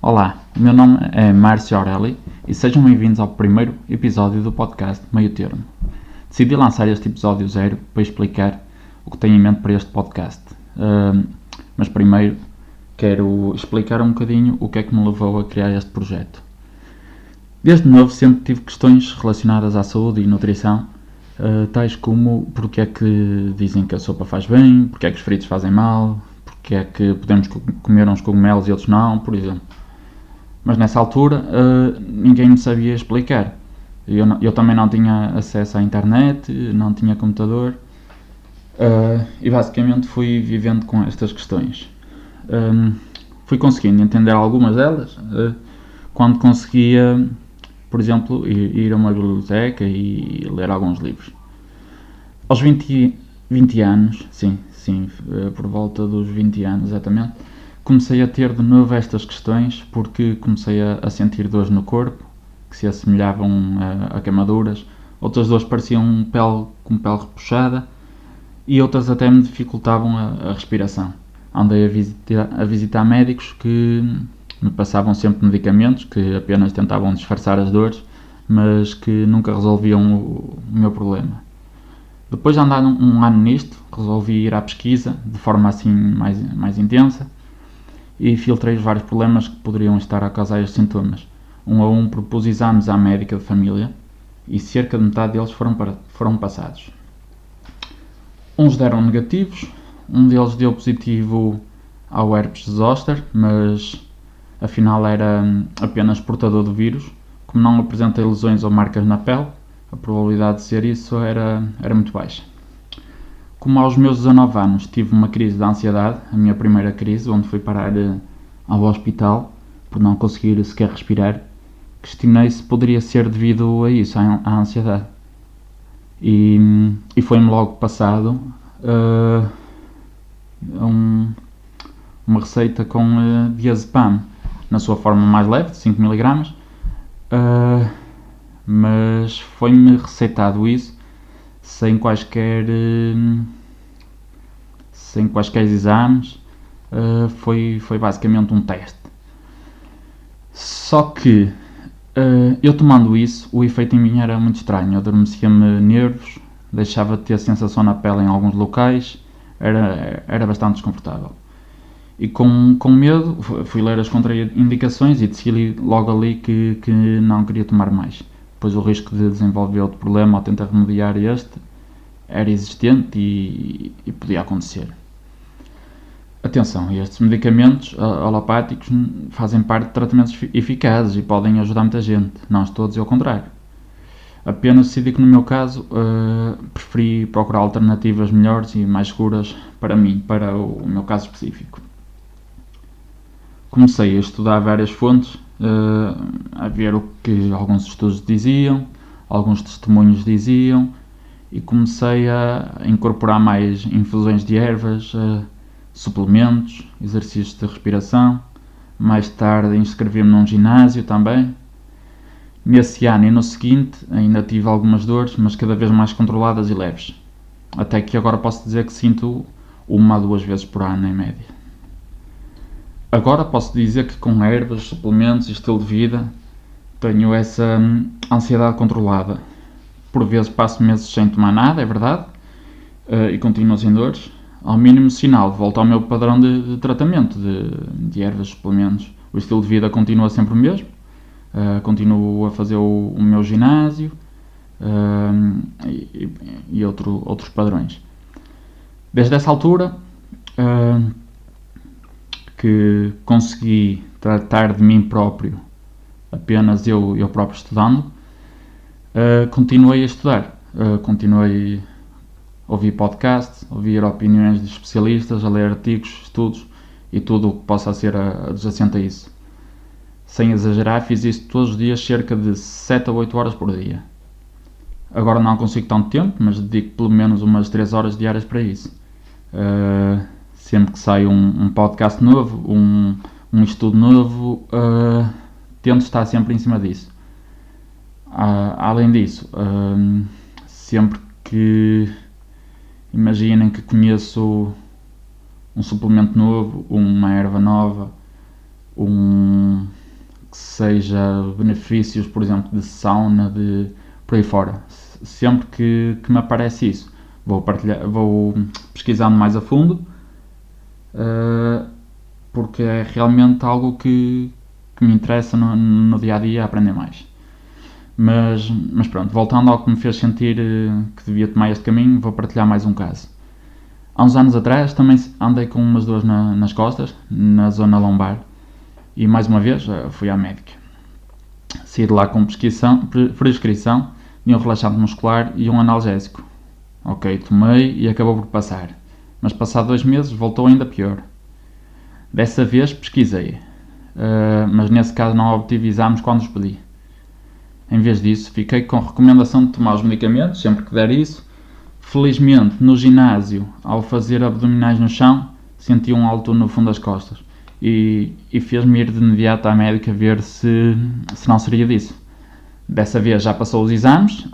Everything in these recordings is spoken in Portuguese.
Olá, o meu nome é Márcio Aureli e sejam bem-vindos ao primeiro episódio do podcast Meio Termo. Decidi lançar este episódio zero para explicar o que tenho em mente para este podcast. Mas primeiro quero explicar um bocadinho o que é que me levou a criar este projeto. Desde novo sempre tive questões relacionadas à saúde e nutrição, tais como porque é que dizem que a sopa faz bem, porque é que os fritos fazem mal, porque é que podemos comer uns cogumelos e outros não, por exemplo. Mas nessa altura ninguém me sabia explicar. Eu também não tinha acesso à internet, não tinha computador e basicamente fui vivendo com estas questões. Fui conseguindo entender algumas delas quando conseguia, por exemplo, ir a uma biblioteca e ler alguns livros. Aos 20 anos, sim, por volta dos 20 anos exatamente, comecei a ter de novo estas questões porque comecei a sentir dores no corpo que se assemelhavam a queimaduras, outras dores pareciam com pele repuxada e outras até me dificultavam a respiração. Andei a visitar médicos que me passavam sempre medicamentos que apenas tentavam disfarçar as dores, mas que nunca resolviam o meu problema. Depois de andar um ano nisto, resolvi ir à pesquisa de forma assim mais intensa e filtrei os vários problemas que poderiam estar a causar estes sintomas. Um a um propus exames à médica de família e cerca de metade deles foram passados. Uns deram negativos, um deles deu positivo ao herpes zoster, mas afinal era apenas portador do vírus. Como não apresentei lesões ou marcas na pele, a probabilidade de ser isso era muito baixa. Como aos meus 19 anos tive uma crise de ansiedade, a minha primeira crise, onde fui parar ao hospital por não conseguir sequer respirar, questionei se poderia ser devido a isso, à ansiedade. E foi-me logo passado uma receita com diazepam, na sua forma mais leve, de 5mg, mas foi-me receitado isso sem quaisquer exames, foi basicamente um teste. Só que eu tomando isso, o efeito em mim era muito estranho. Adormecia-me nervos, deixava de ter sensação na pele em alguns locais, era bastante desconfortável. E com medo fui ler as contraindicações e decidi logo ali que não queria tomar mais, pois o risco de desenvolver outro problema ao tentar remediar este era existente e podia acontecer. Atenção, estes medicamentos alopáticos fazem parte de tratamentos eficazes e podem ajudar muita gente, não todos, ao contrário. Apenas decidi que no meu caso preferi procurar alternativas melhores e mais seguras para mim, para o meu caso específico. Comecei a estudar várias fontes, a ver o que alguns estudos diziam, alguns testemunhos diziam, e comecei a incorporar mais infusões de ervas, suplementos, exercícios de respiração. Mais tarde inscrevi-me num ginásio também. Nesse ano e no seguinte ainda tive algumas dores, mas cada vez mais controladas e leves. Até que agora posso dizer que sinto 1 a 2 vezes por ano em média. Agora posso dizer que com ervas, suplementos e estilo de vida tenho essa ansiedade controlada. Por vezes passo meses sem tomar nada, é verdade, e continuo sem dores. Ao mínimo sinal, volto ao meu padrão de tratamento de ervas, suplementos. O estilo de vida continua sempre o mesmo. Continuo a fazer o meu ginásio e outros padrões. Desde essa altura que consegui tratar de mim próprio, apenas eu próprio estudando, continuei a estudar, continuei a ouvir podcasts, a ouvir opiniões de especialistas, a ler artigos, estudos e tudo o que possa ser adjacente a isso. Sem exagerar, fiz isso todos os dias, cerca de 7 a 8 horas por dia. Agora não consigo tanto tempo, mas dedico pelo menos umas 3 horas diárias para isso. Sempre que sai um podcast novo, um estudo novo, tento estar sempre em cima disso. Além disso, sempre que imaginem que conheço um suplemento novo, uma erva nova, um que seja benefícios, por exemplo, de sauna, de por aí fora. Sempre que me aparece isso, vou pesquisando mais a fundo, porque é realmente algo que me interessa no dia a dia aprender mais. Mas pronto, voltando ao que me fez sentir que devia tomar este caminho, vou partilhar mais um caso. Há uns anos atrás também andei com umas dores nas costas, na zona lombar, e mais uma vez fui à médica. Saí de lá com prescrição de um relaxante muscular e um analgésico. Ok, tomei e acabou por passar, mas passado 2 meses voltou ainda pior. Dessa vez pesquisei, mas nesse caso não obtive exames quando os pedi. Em vez disso, fiquei com a recomendação de tomar os medicamentos sempre que der isso. Felizmente, no ginásio, ao fazer abdominais no chão, senti um alto no fundo das costas e fez-me ir de imediato à médica ver se não seria disso. Dessa vez já passou os exames,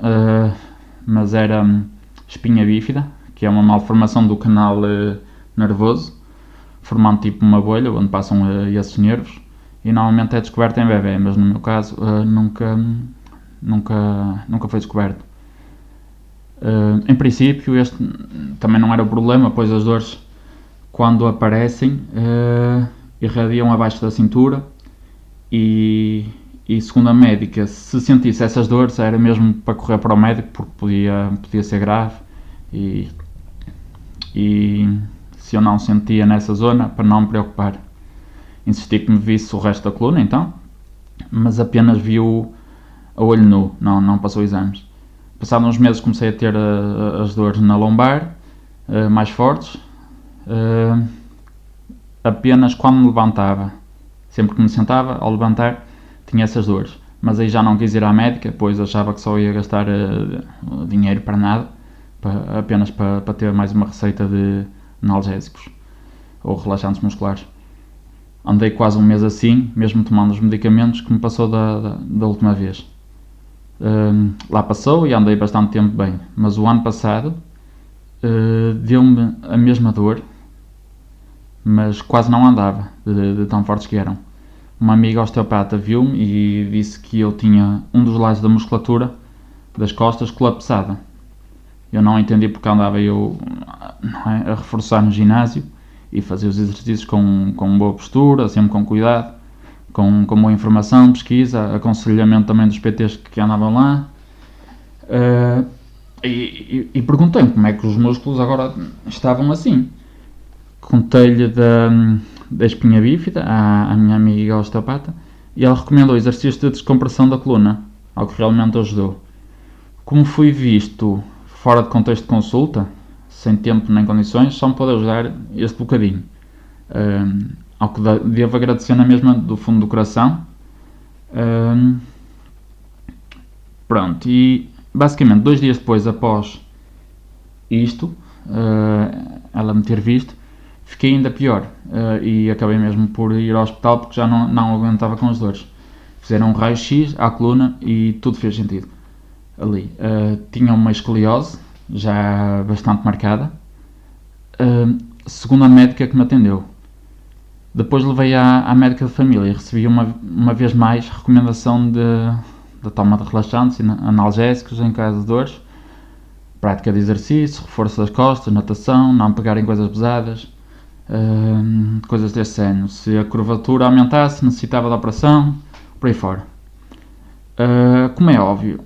mas era espinha bífida, que é uma malformação do canal nervoso, formando tipo uma bolha onde passam esses nervos, e normalmente é descoberta em bebê, mas no meu caso nunca foi descoberto. Em princípio este também não era o problema, pois as dores, quando aparecem, irradiam abaixo da cintura e segundo a médica, se sentisse essas dores era mesmo para correr para o médico, porque podia ser grave, e se eu não sentia nessa zona, para não me preocupar. Insisti que me visse o resto da coluna então, mas apenas viu a olho nu, não passou exames. Passados uns meses comecei a ter as dores na lombar, mais fortes, apenas quando me levantava. Sempre que me sentava, ao levantar, tinha essas dores. Mas aí já não quis ir à médica, pois achava que só ia gastar dinheiro para nada, apenas para ter mais uma receita de analgésicos ou relaxantes musculares. Andei quase um mês assim, mesmo tomando os medicamentos que me passou da última vez. Lá passou e andei bastante tempo bem, mas o ano passado deu-me a mesma dor, mas quase não andava, de tão fortes que eram. Uma amiga osteopata viu-me e disse que eu tinha um dos lados da musculatura das costas colapsada. Eu não entendi porque andava eu a reforçar no ginásio e fazer os exercícios com boa postura, sempre com cuidado, com boa informação, pesquisa, aconselhamento também dos PTs que andavam lá. E perguntei-me como é que os músculos agora estavam assim. Contei-lhe da espinha bífida à minha amiga osteopata e ela recomendou exercícios de descompressão da coluna, ao que realmente ajudou. Como fui visto fora de contexto de consulta, sem tempo nem condições, só me pode ajudar este bocadinho. Ao que devo agradecer na mesma do fundo do coração. Pronto, e basicamente 2 dias depois, após isto, ela me ter visto, fiquei ainda pior e acabei mesmo por ir ao hospital porque já não aguentava com as dores. Fizeram um raio-x à coluna e tudo fez sentido ali. Tinha uma escoliose já bastante marcada, segundo a médica que me atendeu. Depois levei à médica de família e recebi uma vez mais recomendação de toma de relaxantes e analgésicos em caso de dores, prática de exercício, reforço das costas, natação, não pegar em coisas pesadas, coisas desse género. Se a curvatura aumentasse, necessitava de operação, por aí fora. Como é óbvio,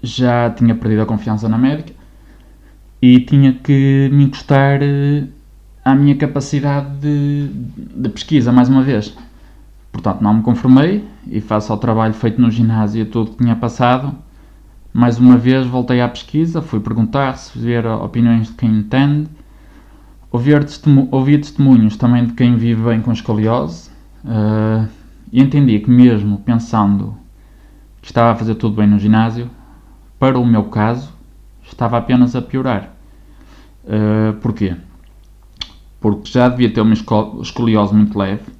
já tinha perdido a confiança na médica e tinha que me encostar à minha capacidade de pesquisa mais uma vez. Portanto, não me conformei e face ao trabalho feito no ginásio e tudo que tinha passado, mais uma vez voltei à pesquisa, fui perguntar, receber opiniões de quem entende, ouvi testemunhos também de quem vive bem com escoliose, e entendi que mesmo pensando que estava a fazer tudo bem no ginásio, para o meu caso, estava apenas a piorar. Porquê? Porque já devia ter uma escoliose muito leve.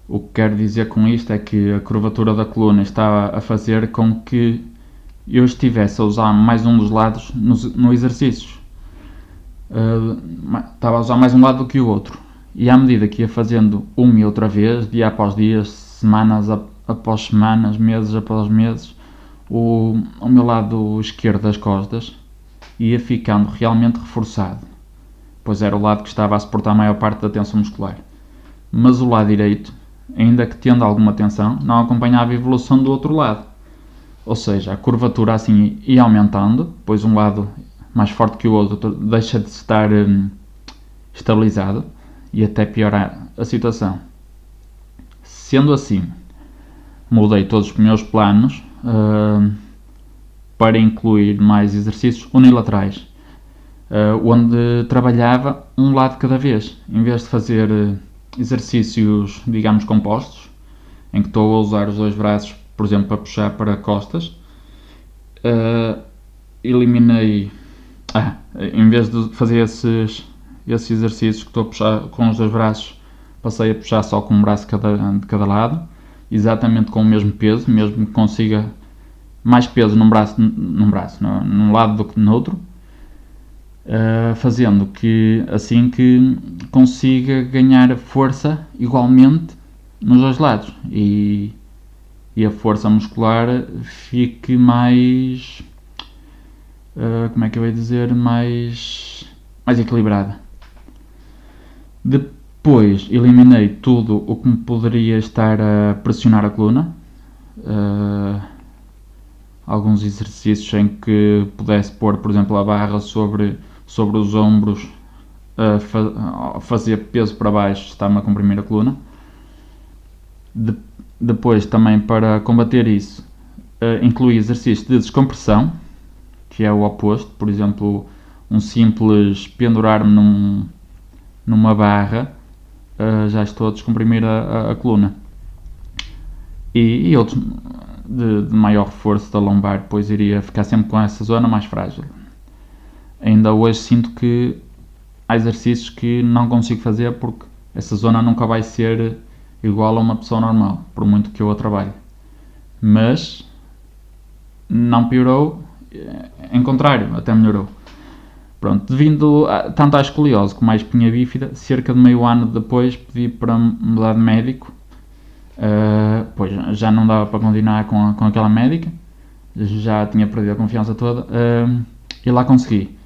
O que quero dizer com isto é que a curvatura da coluna estava a fazer com que eu estivesse a usar mais um dos lados no exercício. Estava a usar mais um lado do que o outro. E à medida que ia fazendo uma e outra vez, dia após dia, semanas após semanas, meses após meses, o meu lado esquerdo das costas ia ficando realmente reforçado, pois era o lado que estava a suportar a maior parte da tensão muscular. Mas o lado direito, ainda que tendo alguma tensão, não acompanhava a evolução do outro lado. Ou seja, a curvatura assim ia aumentando, pois um lado mais forte que o outro deixa de estar estabilizado e até piorar a situação. Sendo assim, mudei todos os meus planos para incluir mais exercícios unilaterais, onde trabalhava um lado de cada vez, em vez de fazer exercícios, digamos, compostos, em que estou a usar os dois braços, por exemplo, para puxar para costas, eliminei, em vez de fazer esses exercícios que estou a puxar com os dois braços, passei a puxar só com um braço de cada lado, exatamente com o mesmo peso, mesmo que consiga mais peso num lado do que no outro, fazendo que assim que consiga ganhar força igualmente nos dois lados e a força muscular fique mais, como é que eu ia dizer, mais equilibrada. Depois eliminei tudo o que me poderia estar a pressionar a coluna, alguns exercícios em que pudesse pôr, por exemplo, a barra sobre os ombros, fazer peso para baixo, está-me a comprimir a coluna. Depois, também para combater isso, incluí exercícios de descompressão, que é o oposto. Por exemplo, um simples pendurar-me numa barra, já estou a descomprimir a coluna. E outros de maior reforço da lombar, pois iria ficar sempre com essa zona mais frágil. Ainda hoje sinto que há exercícios que não consigo fazer porque essa zona nunca vai ser igual a uma pessoa normal, por muito que eu a trabalhe. Mas não piorou, em contrário, até melhorou. Pronto, devido tanto à escoliose como à espinha bífida, cerca de meio ano depois pedi para mudar de médico, pois já não dava para continuar com aquela médica, já tinha perdido a confiança toda, e lá consegui.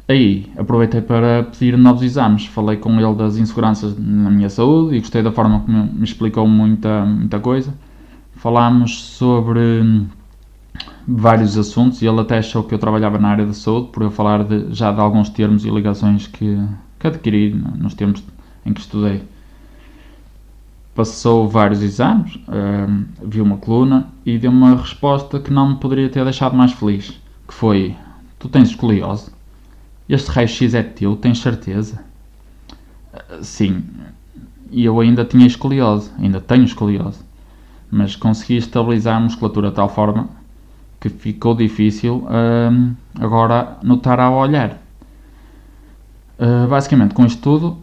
Aí aproveitei para pedir novos exames, falei com ele das inseguranças na minha saúde e gostei da forma como me explicou muita coisa. Falámos sobre vários assuntos e ele até achou que eu trabalhava na área da saúde por eu falar já de alguns termos e ligações que adquiri nos termos em que estudei. Passou vários exames, viu uma coluna e deu uma resposta que não me poderia ter deixado mais feliz, que foi: tu tens escoliose? Este raio-x é teu, tens certeza? Sim, e eu ainda tinha escoliose, ainda tenho escoliose, mas consegui estabilizar a musculatura de tal forma que ficou difícil agora notar ao olhar. Basicamente, com isto tudo,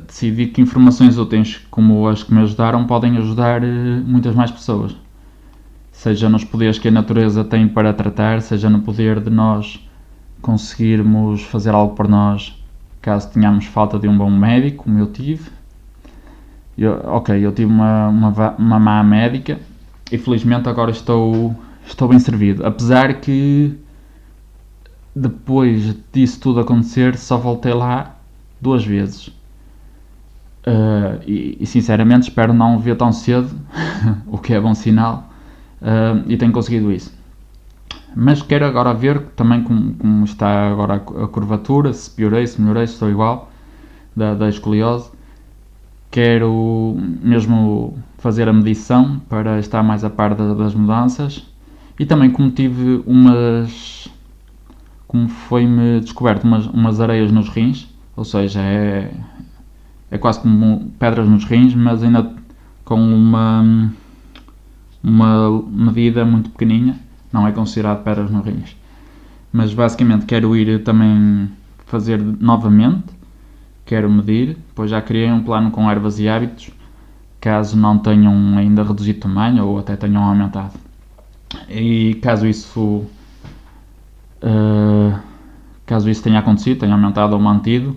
decidi que informações úteis como as que me ajudaram podem ajudar muitas mais pessoas. Seja nos poderes que a natureza tem para tratar, seja no poder de nós conseguirmos fazer algo por nós caso tenhamos falta de um bom médico, como eu tive. Eu tive uma má médica e felizmente agora estou bem servido, apesar que depois disso tudo acontecer só voltei lá 2 vezes. E sinceramente espero não o ver tão cedo, o que é bom sinal, e tenho conseguido isso. Mas quero agora ver também como está agora a curvatura, se piorei, se melhorei, se estou igual da escoliose. Quero mesmo fazer a medição para estar mais a par das mudanças. E também como foi-me descoberto umas areias nos rins, ou seja, é quase como pedras nos rins, mas ainda com uma medida muito pequeninha. Não é considerado pedras nos rins. Mas basicamente quero ir também fazer novamente. Quero medir, pois já criei um plano com ervas e hábitos, caso não tenham ainda reduzido tamanho ou até tenham aumentado. E caso isso tenha acontecido, tenha aumentado ou mantido,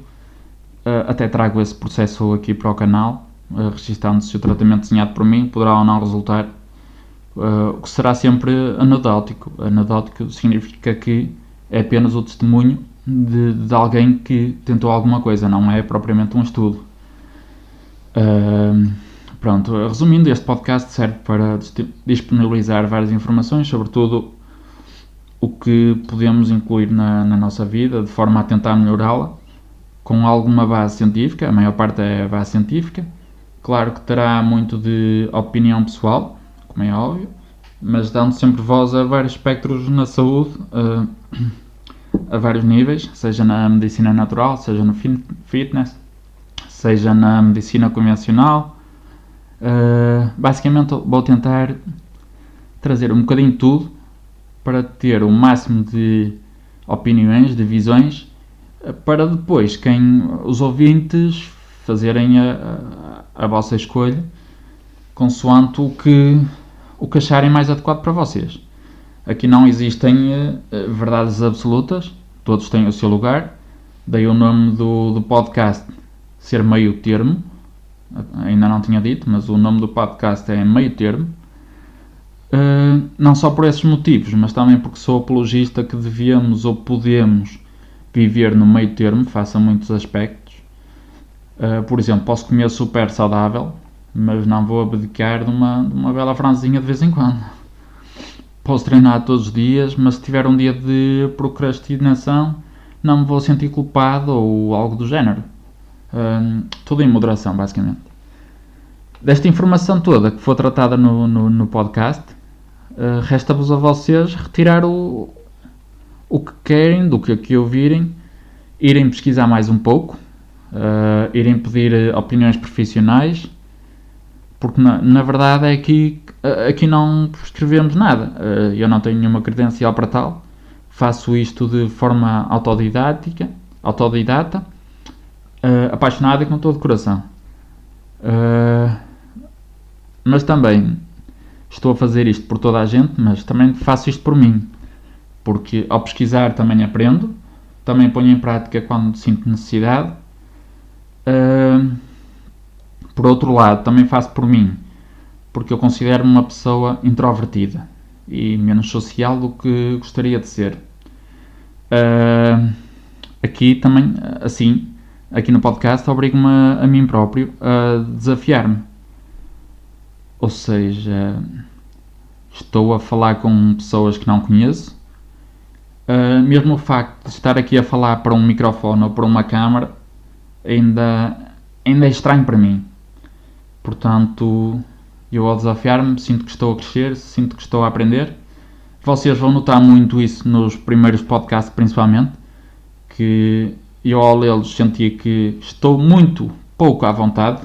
até trago esse processo aqui para o canal, registando se o tratamento desenhado por mim poderá ou não resultar, o que será sempre anedótico. Anedótico significa que é apenas o testemunho de alguém que tentou alguma coisa, não é propriamente um estudo. Pronto, resumindo, este podcast serve para disponibilizar várias informações, sobretudo o que podemos incluir na nossa vida, de forma a tentar melhorá-la, com alguma base científica. A maior parte é base científica. Claro que terá muito de opinião pessoal, como é óbvio, mas dando sempre voz a vários espectros na saúde, a vários níveis, seja na medicina natural, seja no fitness, seja na medicina convencional. Basicamente vou tentar trazer um bocadinho de tudo para ter o máximo de opiniões, de visões, para depois os ouvintes fazerem a vossa escolha consoante o que acharem mais adequado para vocês. Aqui não existem verdades absolutas, todos têm o seu lugar. Daí o nome do podcast ser meio termo, ainda não tinha dito, mas o nome do podcast é Meio Termo. Não só por esses motivos, mas também porque sou apologista que devíamos ou podemos viver no meio termo, face a muitos aspectos. Por exemplo, posso comer super saudável, mas não vou abdicar de uma bela franzinha de vez em quando. Posso treinar todos os dias, mas se tiver um dia de procrastinação, não me vou sentir culpado ou algo do género. Tudo em moderação, basicamente. Desta informação toda que for tratada no podcast, resta-vos a vocês retirar o que querem, do que aqui ouvirem, irem pesquisar mais um pouco, irem pedir opiniões profissionais, porque na verdade é que aqui não prescrevemos nada. Eu não tenho nenhuma credencial para tal, faço isto de forma autodidata, apaixonada e com todo o coração. Mas também estou a fazer isto por toda a gente, mas também faço isto por mim, porque ao pesquisar também aprendo, também ponho em prática quando sinto necessidade. Por outro lado, também faço por mim, porque eu considero-me uma pessoa introvertida e menos social do que gostaria de ser. Aqui também, assim, aqui no podcast, obrigo-me a mim próprio a desafiar-me. Ou seja, estou a falar com pessoas que não conheço. Mesmo o facto de estar aqui a falar para um microfone ou para uma câmara ainda é estranho para mim. Portanto, eu ao desafiar-me sinto que estou a crescer, sinto que estou a aprender. Vocês vão notar muito isso nos primeiros podcasts, principalmente, que eu ao lê-los senti que estou muito pouco à vontade.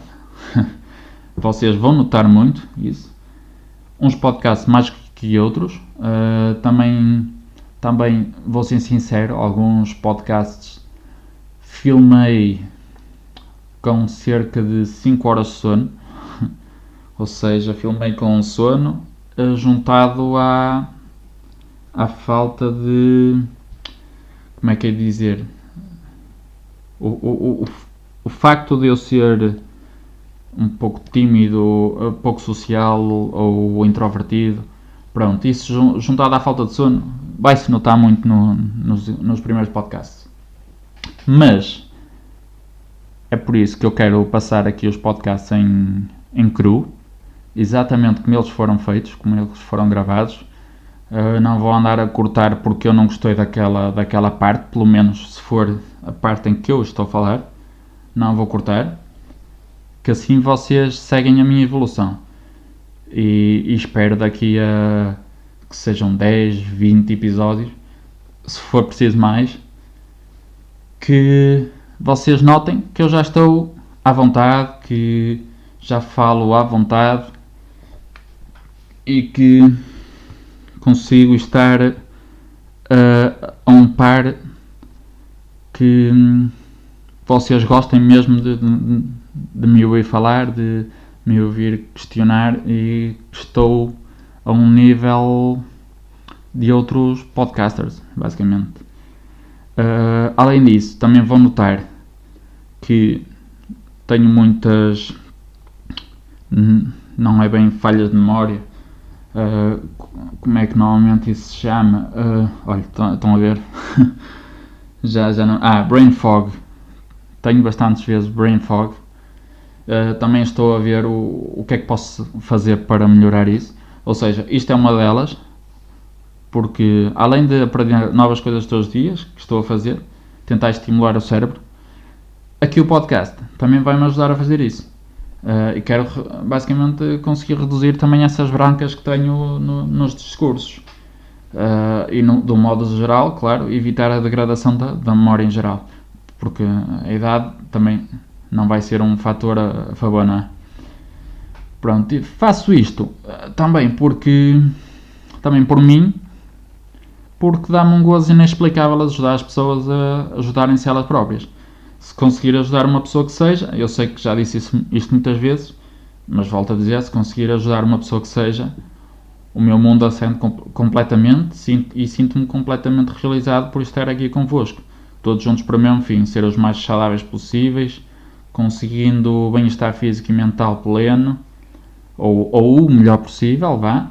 Vocês vão notar muito isso. Uns podcasts mais que outros. Também vou ser sincero, alguns podcasts filmei com cerca de 5 horas de sono. Ou seja, filmei com sono juntado à falta de... Como é que é de dizer? O facto de eu ser um pouco tímido, pouco social ou introvertido, pronto, isso juntado à falta de sono vai-se notar muito nos primeiros podcasts. Mas é por isso que eu quero passar aqui os podcasts em cru, exatamente como eles foram feitos, como eles foram gravados. Não vou andar a cortar porque eu não gostei daquela parte, pelo menos se for a parte em que eu estou a falar, não vou cortar, que assim vocês seguem a minha evolução. E espero daqui a que sejam 10, 20 episódios, se for preciso mais, que vocês notem que eu já estou à vontade, que já falo à vontade e que consigo estar a um par que vocês gostem mesmo de me ouvir falar, de me ouvir questionar, e estou a um nível de outros podcasters, basicamente. Além disso, também vão notar que tenho muitas não é bem falhas de memória. Como é que normalmente isso se chama? Olha, estão a ver? já não. Brain fog. Tenho bastantes vezes brain fog. Também estou a ver o que é que posso fazer para melhorar isso. Ou seja, isto é uma delas, porque além de aprender novas coisas todos os dias, que estou a fazer, tentar estimular o cérebro, aqui o podcast também vai-me ajudar a fazer isso. E quero basicamente conseguir reduzir também essas brancas que tenho nos discursos. E de um modo geral, claro, evitar a degradação da memória em geral. Porque a idade também não vai ser um fator a favor, não é? Pronto, e faço isto também por mim, porque dá-me um gozo inexplicável ajudar as pessoas a ajudarem-se elas próprias. Se conseguir ajudar uma pessoa que seja, eu sei que já disse isto muitas vezes, mas volto a dizer, se conseguir ajudar uma pessoa que seja, o meu mundo acende completamente e sinto-me completamente realizado por estar aqui convosco. Todos juntos para o mesmo fim, ser os mais saudáveis possíveis, conseguindo o bem-estar físico e mental pleno, ou o melhor possível, vá,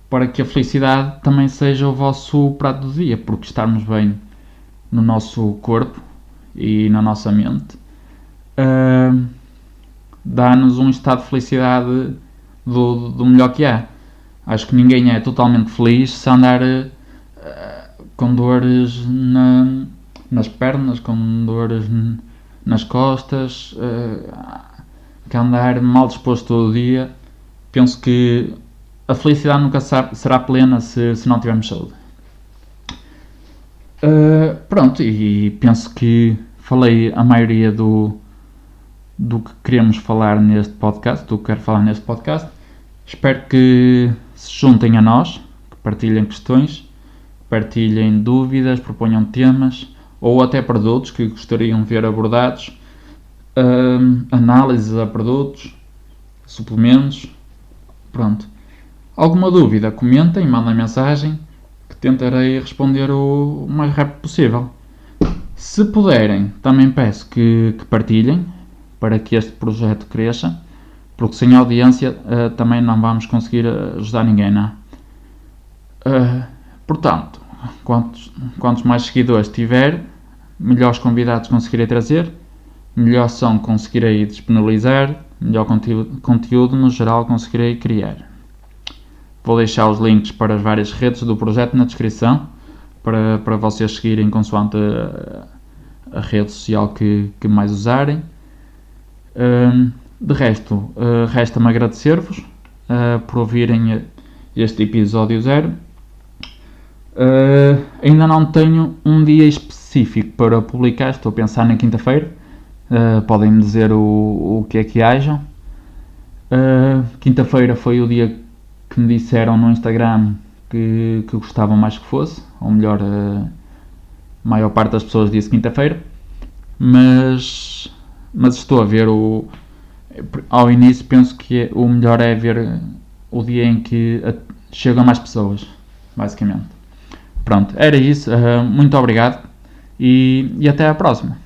para que a felicidade também seja o vosso prato do dia, porque estarmos bem no nosso corpo e na nossa mente dá-nos um estado de felicidade do melhor que há. Acho que ninguém é totalmente feliz se andar com dores nas pernas, com dores nas costas, que andar mal disposto todo o dia. Penso que a felicidade nunca será plena se não tivermos saúde. Pronto, e penso que falei a maioria do que queremos falar neste podcast, do que quero falar neste podcast. Espero que se juntem a nós, que partilhem questões, partilhem dúvidas, proponham temas ou até produtos que gostariam de ver abordados, análises a produtos, suplementos. Pronto. Alguma dúvida, comentem, mandem mensagem que tentarei responder o mais rápido possível. Se puderem, também peço que partilhem para que este projeto cresça, porque sem audiência também não vamos conseguir ajudar ninguém, não é? Portanto, quantos mais seguidores tiver, melhores convidados conseguirei trazer, melhor som conseguirei disponibilizar, melhor conteúdo no geral conseguirei criar. Vou deixar os links para as várias redes do projeto na descrição, para vocês seguirem consoante a rede social que mais usarem. De resto, resta-me agradecer-vos por ouvirem este episódio 0. Ainda não tenho um dia específico para publicar, estou a pensar na quinta-feira. Podem-me dizer o que é que acham. Quinta-feira foi o dia que me disseram no Instagram que gostavam mais que fosse, ou melhor, a maior parte das pessoas disse quinta-feira, mas estou a ver ao início penso que o melhor é ver o dia em que chegam mais pessoas, basicamente. Pronto, era isso, muito obrigado e até à próxima.